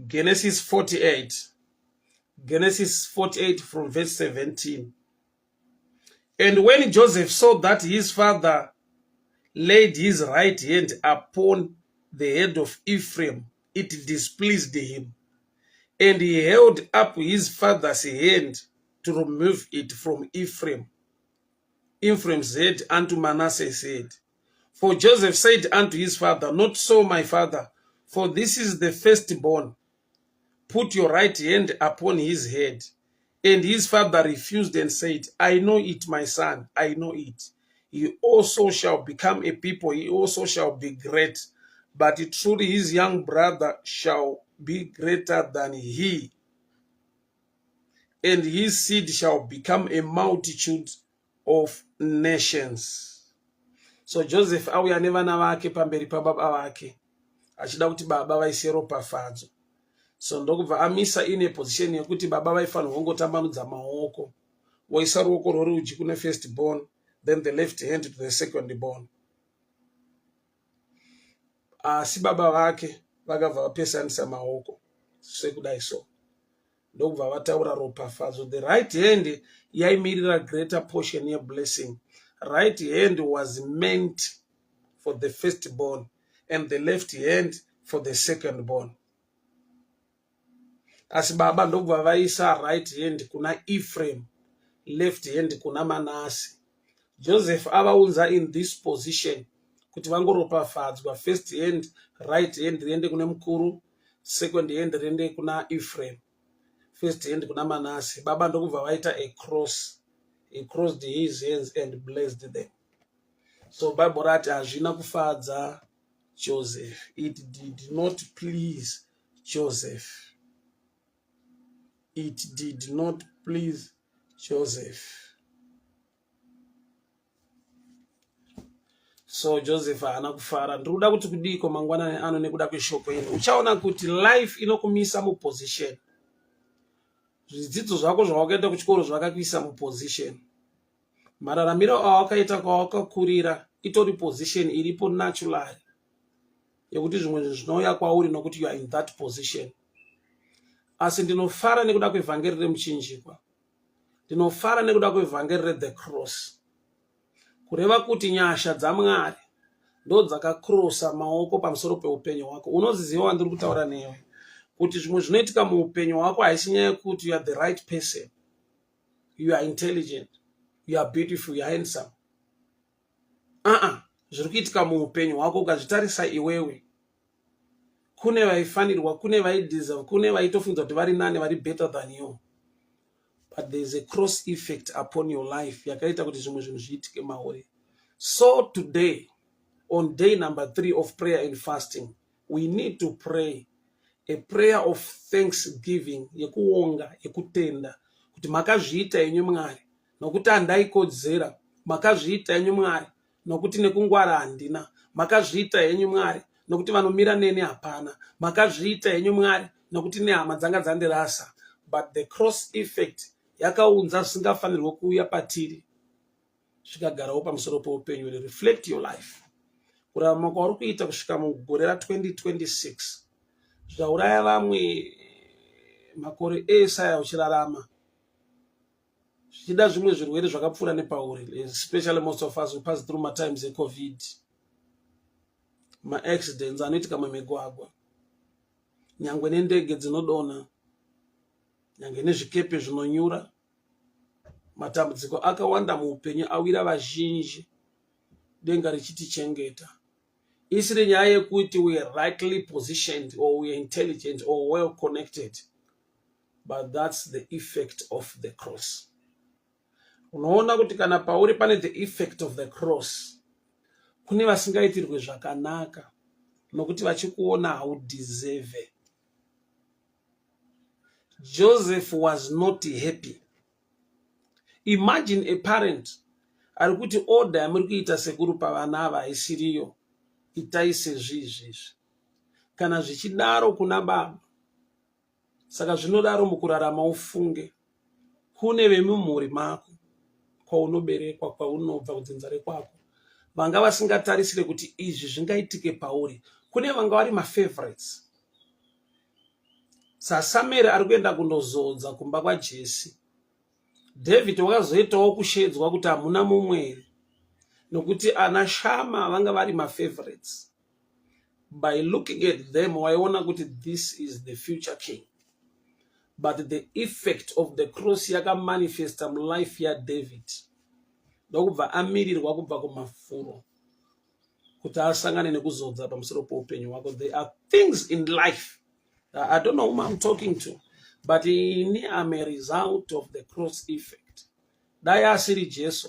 Genesis 48. Genesis 48 from verse 17. And when Joseph saw that his father laid his right hand upon the head of Ephraim, it displeased him. And he held up his father's hand to remove it from Ephraim's head unto Manasseh's head. For Joseph said unto his father, Not so, my father, for this is the firstborn. Put your right hand upon his head. And his father refused and said, I know it, my son, I know it. He also shall become a people, he also shall be great. But truly his young brother shall be greater than he, and his seed shall become a multitude of nations. So Joseph auya nevana vake pamberi pababa vake achida kuti baba vaise ropafadzo. So ndokubva amisa ine position yekuti baba vaifanirwa kungotambanudza maoko, voisa ruoko rworudyi kune first born, then the left hand to the second born. Asi baba vake vakabva vapesanisa maoko sekudai so. Ndokubva vataura ropafadzo. The right hand yaimirira greater portion yeblessing. Right hand was meant for the firstborn and the left hand for the secondborn. Asi baba ndokubva vaisa right hand kuna Ephraim, left hand kuna Manasseh. Joseph avaunza in this position kuti vangoropafadzwa. First hand, right hand riende kune mukuru, second hand riende kuna Ephraim, first hand kuna Manasseh. Baba ndokubva vaita a cross. He crossed his hands and blessed them. So Bible rati hazvina kufadza Joseph. It did not please Joseph. It did not please Joseph. So Joseph haana kufara. Ndikuda kuti kudiko mangwanani ano nekuda kweshoko ino. Uchaona kuti life inokumisa muposition. Zvidzidzo zvako zvawakaita kuchikoro zvakakuisa muposition. Mararamiro awakaita kwawakakurira itori position iripo naturally yekuti zvimwe zvinouya kwauri nokuti you are in that position. Asi ndinofara nekuda kwevhangeri remuchinjikwa. Ndinofara nekuda kwevhangeri re-the cross. Kureva kuti nyasha dzaMwari ndo dzakakrosa maoko pamusoro peupenyu hwako. Unoziziva ndiri kutaura newe kuti zvimwe zvinoitika muupenyu hwako haisi nyaya yekuti you are the right person, you are intelligent, you are beautiful, you are handsome. Zviri kuitika muupenyu hwako ukazvitarisa iwewe, kune vaifanirwa, kune vaideserve, kune vaitofunga kuti vari nani, vari better than you. But there is a cross effect upon your life yakaita kuti zvimwe zvinhu zviitike mauri. So today, on day number 3 of prayer and fasting, we need to pray a prayer of thanksgiving, yekuonga, yekutenda kuti makazviita yenyu Mwari nokuti handaikodzera, makazviita yenyu Mwari nokuti nekungwara handina, makazviita yenyu Mwari nokuti vanomira neni hapana, makazviita yenyu Mwari nokuti nehama dzanga dzandirasa. But the cross effect yakaunza zvisingafanirwa kuuya patiri zvikagarawo pamusoro peupenyu. Will reflect your life. Kurarama kwauri kuita kusvika mugore ra2026 zvauraya vamwe makore ese aya uchirarama, zvichida zvimwe zvirwere zvakapfuura nepauri, especially most of us who pass through my times eCovid, ma-accidents anoitika mumigwagwa, nyangwe nendege dzinodonha, nyangwe nezvikepe zvinonyura. Matambudziko akawanda muupenyu awira vazhinji, denga richitichengeta. Isiri nyaya yekuti we are rightly positioned or we are intelligent or well connected, but that's the effect of the cross. Unoona kuti kana pauri pane the effect of the cross, kune vasingaitirwe zvakanaka nokuti vachikuona haudeserve. Joseph was not happy. Imagine a parent ari kuti order yamuri kuita sekuru pavana ava haisiriyo, itaise zvizvizvi. Kana zvichidaro kuna baba, saka zvinodaro mukurarama ufunge kune vemumhuri mako, kwaunoberekwa, kwaunobva, kudzenzare kwako, vanga vasingatarisire kuti izvi zvingaitike pauri. Kune vanga vari mafavorites. Samueri ari kuenda kundozodza kumba kwaJese. David wakazoitawo kushedzwa kuti hamuna mumwe nokuti ana Shama vanga vari favorites. By looking at them waiona kuti this is the future king. But the effect of the cross yakamanifesta mulife ya David ndokubva amirirwa kubva kumafuro kuti asangane nekuzodza pamusoro poupenyu hwako. There are things in life, I don't know whom I'm talking to, but ini am a result of the cross effect. Dai asiri Jesu,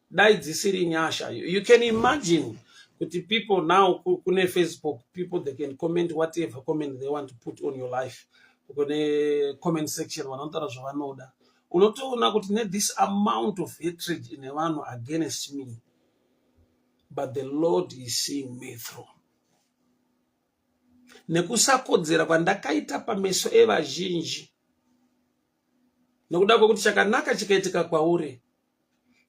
dai dzisiri nyasha. You can imagine kuti people now kune Facebook, people they can comment whatever comment they want to put on your life. Kune comment section vanotaura zvavanoda. Unotoona kuti this amount of hatred in vanhu against me, but the Lord is seeing me through. Nekusakodzera kwandakaita pameso evazhinji, nekuda kwekuti chakanaka chikaitika kwauri,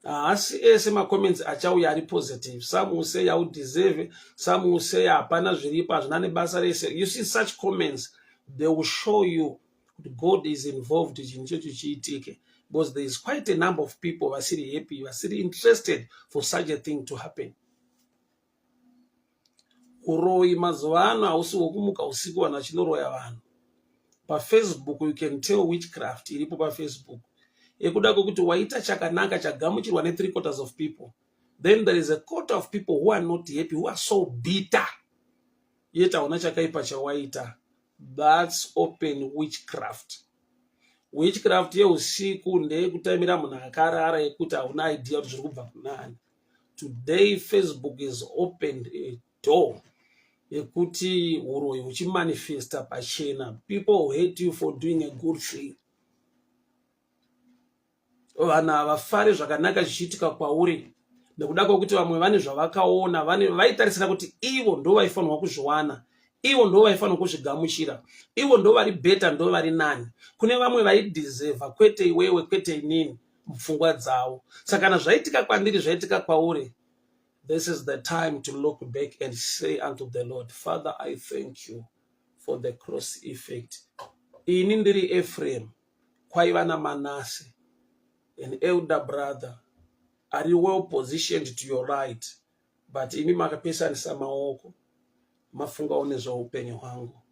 asi ese macomments achauya ari positive. Some will say you deserve, some will say hapana zviripo hazvina nebasa rese. You see such comments, they will show you that God is involved in chinhu chiitike, because there is quite a number of people who are still happy, who are still interested for such a thing to happen. Uroi mazuva ano hausi wokumuka usiku vanhu vachinoroya vanhu. PaFacebook you can tell witchcraft iripo paFacebook. Ekuda kwekuti waita chakanaka chagamuchirwa ne3/4 of people, then there is a quarter of people who are not happy, who are so bitter. Yet hauna chakaipa chawaita. That's open witchcraft. Witchcraft yeusiku ndeyekutaimira munhu akarara yekuti hauna idea kuti zviri kubva kunani. Today Facebook is opened a door yekuti uroyi huchimanifesta pachena. People hate you for doing a good thing. Vanhu havafari zvakanaka zvichiitika kwauri nekuda kwekuti vamwe vane zvavakaona, vaitarisira kuti ivo ndo vaifanirwa kuzviwana, ivo ndo vaifanirwa kuzvigamuchira, ivo ndo vari beta, ndo vari nani. Kune vamwe vaideserva, kwete iwewe, kwete inini mupfungwa dzavo. Saka kana zvaitika kwandiri zvaitika kwauri, this is the time to look back and say unto the Lord, Father, I thank you for the cross effect. Ini ndiri Ephraim, kwaiva naManase, an elder brother, are you well positioned to your right, but imi makapesanisa maoko, mafunga nezveupenyu hwangu.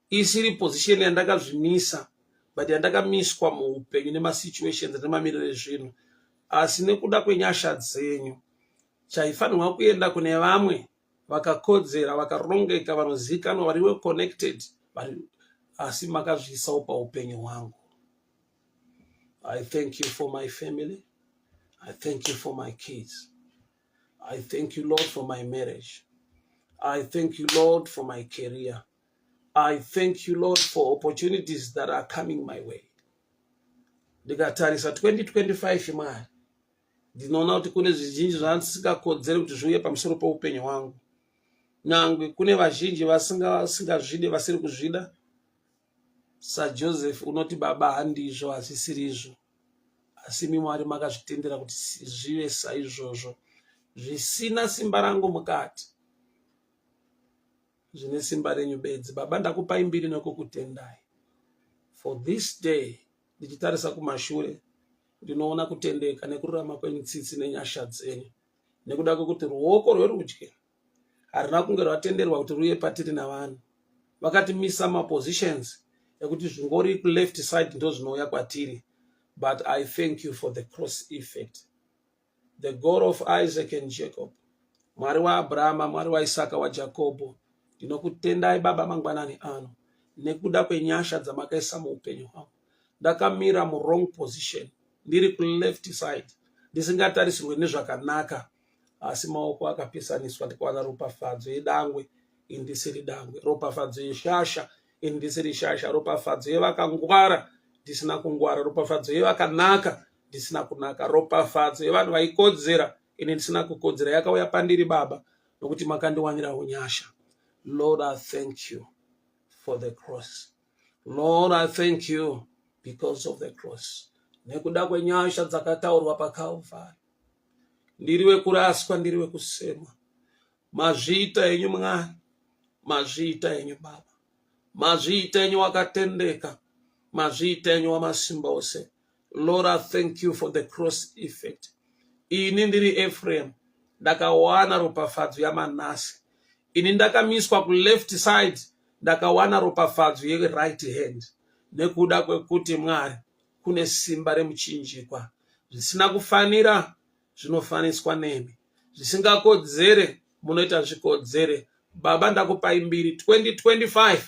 Isiri position yandakazvimisa, but yandakamiswa muupenyu nemasituations nemamiriro ezvinhu, asi nekuda kwenyasha dzenyu chaifanirwa kuenda kune vamwe vakakodzera, vakarongeka, vanozikanwa, vari well connected, asi makazviisawo paupenyu hwangu. I thank you for my family. I thank you for my kids. I thank you, Lord, for my marriage. I thank you, Lord, for my career. I thank you, Lord, for opportunities that are coming my way. Ndikatarisa 2025 Mwari, ndinoona kuti kune zvizhinji zvandisikakodzeri kuti zviuye pamusoro poupenyu hwangu. Nyangwe kune vazhinji vasingazvide, vasiri kuzvida. Joseph unoti baba handizvo asisirizvo, asi imi Mwari makazvitendera kuti zvive saizvozvo, zvisina simba rangu mukati, zvine simba renyu bedzi. Baba ndakupai mbiri nekukutendai for this day. Ndichitarisa kumashure ndinoona kutendeka nekururama kwenyu tsitsi nenyasha dzenyu, nekuda kwekuti ruoko rwerudyi harina kunge rwatenderwa kuti ruye patiri navanhu. Vakatimisa mapositions ekuti zvingori left side ndo zvinouya kwatiri. But I thank you for the cross effect. The God of Isaac and Jacob, Mwari waAbrahama, Mwari waIsaka, waJakobo, ndinokutendai baba mangwanani ano nekuda kwenyasha dzamakaisa muupenyu hwangu. Ndakamira mu wrong position, ndiri ku left side, ndisingatarisirwe nezvakanaka, asi maoko akapesaniswa ndikawana ropafadzo yedangwe, indisiri dangwe, ropafadzo yeshasha, indisiri shasha, ropafadzo yevakangwara, ndisina kungwara, ropafadzo yevakanaka, ndisina kunaka, ropafadzo yevanhu vaikodzera, ine ndisina kukodzera, yakauya pandiri baba, nokuti makandiwanira unyasha. Lord, I thank you for the cross. Lord, I thank you because of the cross. Nekuda kwenyasha dzakataurwa paKalvari, ndiriwe kuraswa, ndiriwe kusemwa. Mazviita enyu Mwari, mazviita enyu baba, mazviita enyu wakatendeka, mazviita enyu wamasimba ose. Lord, I thank you for the cross effect. Ini ndiri Ephraim, ndakawana ropafadzo yaManase. Ini ndakamiswa ku left side, ndakawana ropafadzo ye right hand. Nekuda kwekuti Mwari kune simba remuchinjikwa. Zvisina kufanira zvinofaniswa nemi, zvisingakodzere munoita zvikodzere. Baba, ndakupai mbiri 2025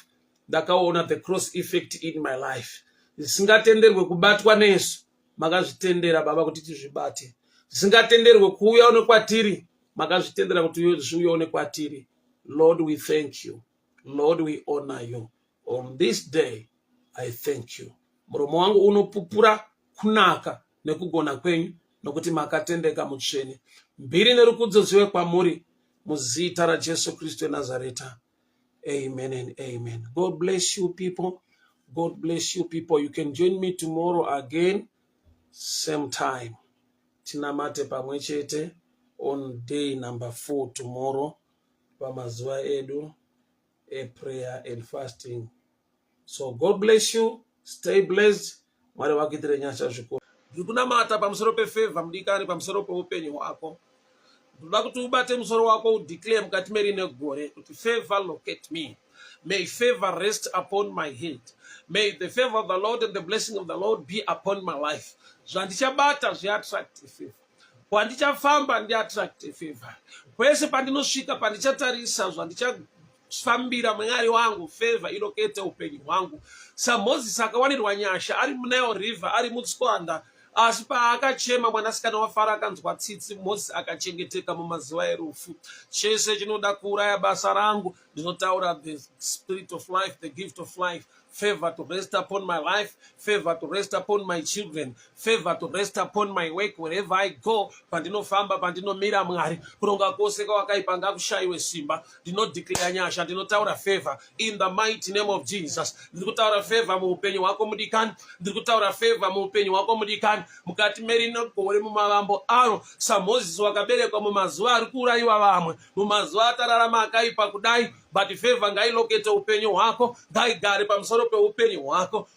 ndakaona the cross effect in my life. Zvisingatenderwe kubatwa nesu, makazvitendera Baba kuti tizvibate. Zvisingatenderwe kuuya une kwatiri, makazvitendera kuti zviuye une kwatiri. Lord, we thank you. Lord, we honor you. On this day, I thank you. Muromo wangu unopupura kunaka nekugona kwenyu, nokuti makatendeka mutsvene. Mbiri nerukudzo zviwe kwamuri, muzita raJesu Kristu weNazareta. Amen and amen. God bless you people. God bless you people. You can join me tomorrow again, same time. Tinamate pamwe chete on day number 4 tomorrow. Pamazuva edu prayer and fasting. So God bless you. Stay blessed. Mwari vakuitire nyasha zvikuru. Ndikunamata pamusoro pefavor mudikani, pamusoro peupenyu hwako. Ndoda kuti ubate musoro wako udeclare mukati merine gore kuti favor locate me. May favor rest upon my head. May the favor of the Lord and the blessing of the Lord be upon my life. Zvandichabata zviattract favor. Pandichafamba ndiattract favor. Kwese pandinosvika, pandichatarisa, zvandichabvambira Mwari wangu, favor ilokete upenyu hwangu. SaMozisi akawanirwa nyasha ari muNile River, ari mutswanda. Asi paakachema mwanasikana waFaro akanzwa tsitsi, Mozisi akachengeteka mumazuva erufu. Chese chinoda kuuraya basa rangu, ndinotaura the spirit of life, the gift of life. Favor to rest upon my life, favor to rest upon my children, favor to rest upon my work wherever I go. Pandinofamba, pandinomira Mwari, kuronga kwose kwakaipa ngakushayiwe simba. Ndinodeclare nyasha, ndinotaura favor in the mighty name of Jesus. Ndikutaura favor muupenyu wako mudikani, ndikutaura favor muupenyu wako mudikani. Mukati merino gore mumavambo aro, SaMozisi wakaberekwa mumazuva ari kuurayiwa vamwe, mumazuva atararama akaipa kudai. But favor ngailokete upenyu hwako, ngaigare pamusoro peupenyu hwako.